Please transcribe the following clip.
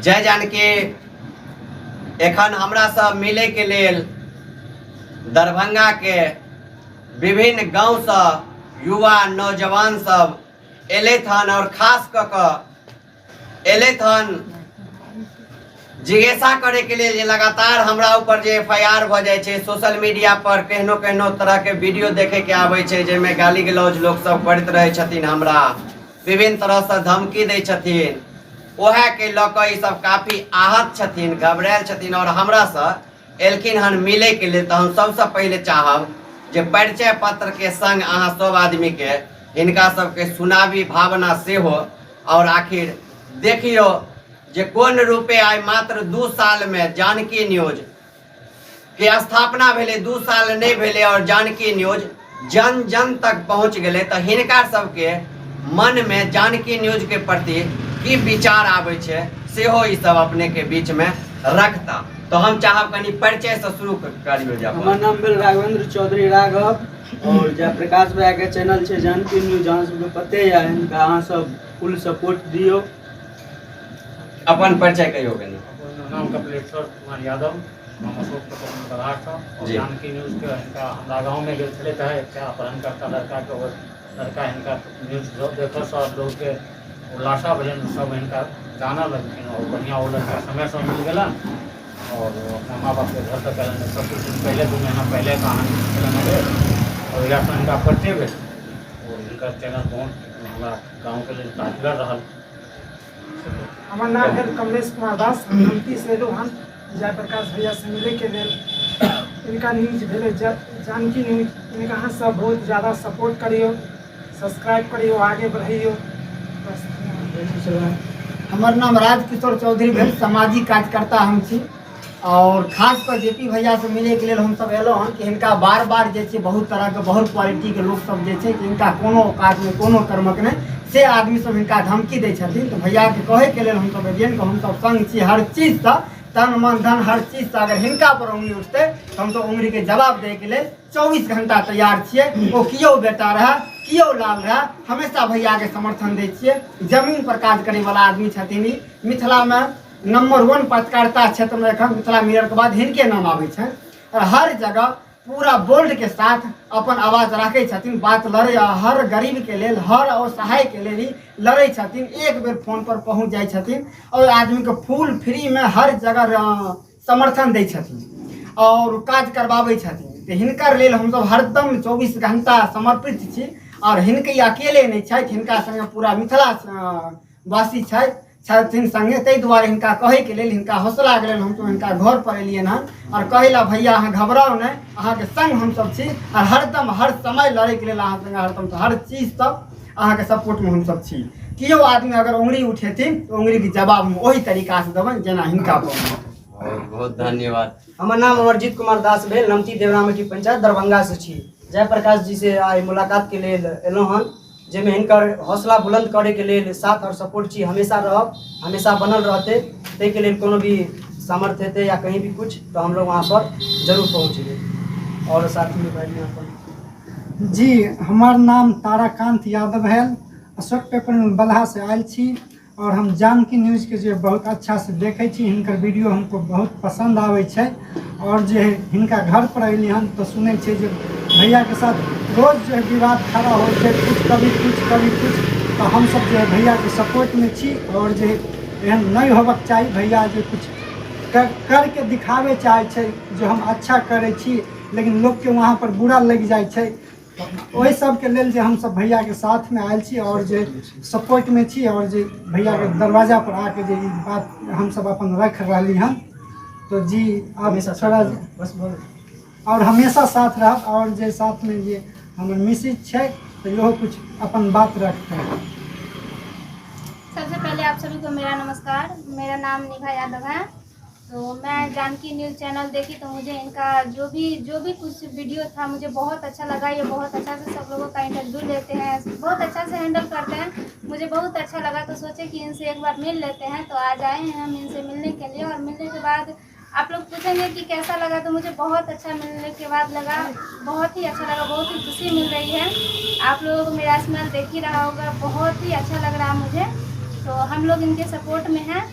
जय जानकी एखन हमरा सब मिले के लेल दरभंगा के विभिन्न गांव से युवा नौजवान सब एलैथ हन और खास क के एलैथ हन जिज्ञासा करे के लिए लगातार हमरा ऊपर जे FIR भ जाय छे सोशल मीडिया पर केहनो तरह के वीडियो देखे के आवे छे जेमे गाली गलौज लोग सब करत रहे छथिन, हमरा विभिन्न तरह से धमकी दे छथिन। ओहे के लक ई सब काफी आहत छथिन, घबरायल छथिन और हमरा से एलखिन हन मिले के लिए। तो हम सबसे पहले चाहब जे परिचय पत्र के संग अहाँ सब आदमी के इनका सबके सुनाबी भावना से हो और आखिर देखियो जे कोन रूपे आय मात्र 2 साल में जानकी न्यूज के स्थापना भेले, 2 साल नहीं भेले और जानकी न्यूज जन जन तक पहुंच गए। तो हिनका सबके मन में जानकी न्यूज के प्रति की विचार आवे छे सेहो ई सब अपने के बीच में रखता। तो हम चाहब कनी परिचय से शुरू करियो। जा हमार नाम भेल राघवेंद्र चौधरी राघव और जयप्रकाश भाई के चैनल छे जानकी न्यूज, अहाँ सबके पते है, इनका अहाँ सब फुल सपोर्ट दियो। अपन परिचय कहियो कनी। नाम कपिलेश्वर कुमार यादव, हम अशोक पदार्थ और जानकी न्यूज के इनका हमरा गाँव में गेल छले है क्या अपहरण करता लड़का के, और लड़का इनका न्यूज देखो सब लोग के उल्लासा भजन सब इनका जाना लगन और बढ़िया वो लड़का समय से मिल गया और अपना माँ बाप के घर तक आने सब कुछ पहले 2 महीना पहले कहानी और यहाँ से इनका परिचय भेल और इनका चैनल बहुत हमारा गाँव के लिए ताजगर रहा। हमार नाम है कमलेश कुमार दास, नमती से हन जयप्रकाश भैया से मिले के लिए इनका न्यूज भेले जानकी न्यूज, इनका अहाँ सब बहुत ज़्यादा सपोर्ट करियो, सब्सक्राइब करियो, आगे बढ़ियो। हमार नाम राजकिशोर चौधरी भेल, सामाजिक कार्यकर्ता हम छी और खास कर JP भैया से मिले के लिए हम सब एलो हन कि इनका बार बार जे छै बहुत तरह के बहुत क्वालिटी के लोग सब जे छै कि इनका कोनो काज में कोनो कर्मक नहीं से आदमी सब इनका धमकी दे छथिन। तो भैया के कहे के लिए हम सब एलियन हम सब संग छी हर चीज से, तन मन धन हर चीज से। अगर हिनका पर उंगली उठते तो हम तो उंगली के जवाब दे के लिए 24 घंटा तैयार छिए। वो कियो बेटा रहा कियो लाल रहा हमेशा भैया के समर्थन दे छिए। जमीन पर काज करे वाला आदमी छथिन, मिथिला में नंबर 1 पत्रकारिता क्षेत्र में एखन मिथिला मिरर के बाद हिनके नाम आवे छै और हर जगह पूरा बोल्ड के साथ अपन आवाज रखे छथिन, बात लड़े हर गरीब के लेल हर असहाय के लेल ही लड़े छथिन। एक बेर फोन पर पहुंच जाए छथिन और आदमी के फुल फ्री में हर जगह समर्थन दे छथिन और काज करवावे छथिन। तो हिनकर लेल हम सब हरदम 24 घंटा समर्पित छी और हिनके अकेले नहीं छथि, हिनका संगे पूरा मिथिला वासी छथिन संगे। ताहि दुआरे हिनका कहे के लेल हिनका हौसला के लेल हम तो हिनका घर पर एलियन हन और कहेला भैया अहाँ घबराओ नहीं, अहाँ के संग हम सब छी और हरदम हर समय लड़े के लेल अहाँ संगे हरदम हर चीज सब अहाँ के सपोर्ट में हम सब छी। कियो आदमी अगर उंगली उठेथिन तो उंगली के जवाब में वही तरीका से देबन जेना हिनका पर। बहुत बहुत धन्यवाद। हमार नाम अमरजीत कुमार दास भेल, नमती देवरामेटी पंचायत दरभंगा से छी। जयप्रकाश जी से आई मुलाकात के लिए एलो हन जेमे हिनकर हौसला बुलंद करे के लिए साथ और सपोर्ट छी, हमेशा रहब, हमेशा बनल रहते। ते के लिए कोनो भी सामर्थ्य हेते या कहीं भी कुछ तो हम लोग वहाँ पर जरूर पहुँचेंगे। और साथ में बैठने पर जी हमार नाम ताराकांत यादव है, अशोक पेपर में बलहा से आयल छी और हम जानकी न्यूज के जो बहुत अच्छा से देखे छी, हिनकर वीडियो हमको बहुत पसंद आवे छे और जो हिनका घर पर अली हन तो सुने छे जो भैया के साथ रोज जो विवाद खड़ा हो छे, कुछ कभी कुछ। तो हम सब जो भैया के सपोर्ट में छी और जो एहन नहीं होबक चाहिए, भैया जो कुछ करके दिखावे चाहे छे जो हम अच्छा करे छी लेकिन लोग के वहाँ पर बुरा लग जाए छे। वही सब के लेल जे हम सब भैया के साथ में आयल छी और जो सपोर्ट में छी और जो भैया के दरवाजा पर आके जो बात हम सब अपन रख रही हन। तो जी आप थोड़ा बस बोल और हमेशा साथ रह और जे साथ में ये हमारे मिसेज है तो यो कुछ अपन बात रखते हैं। सबसे पहले आप सभी को मेरा नमस्कार, मेरा नाम निभा यादव है। तो मैं जानकी न्यूज़ चैनल देखी तो मुझे इनका जो भी कुछ वीडियो था मुझे बहुत अच्छा लगा। ये बहुत अच्छा से सब लोगों का इंटरव्यू लेते हैं, बहुत अच्छा से हैंडल करते हैं, मुझे बहुत अच्छा लगा। तो सोचे कि इनसे एक बार मिल लेते हैं, तो आज आए हैं हम इनसे मिलने के लिए। और मिलने के बाद आप लोग पूछेंगे कि कैसा लगा, तो मुझे बहुत अच्छा मिलने के बाद लगा, बहुत ही अच्छा लगा, बहुत ही खुशी मिल रही है। आप लोग मेरा स्माइल देख ही रहा होगा, बहुत ही अच्छा लग रहा है मुझे। तो हम लोग इनके सपोर्ट में हैं।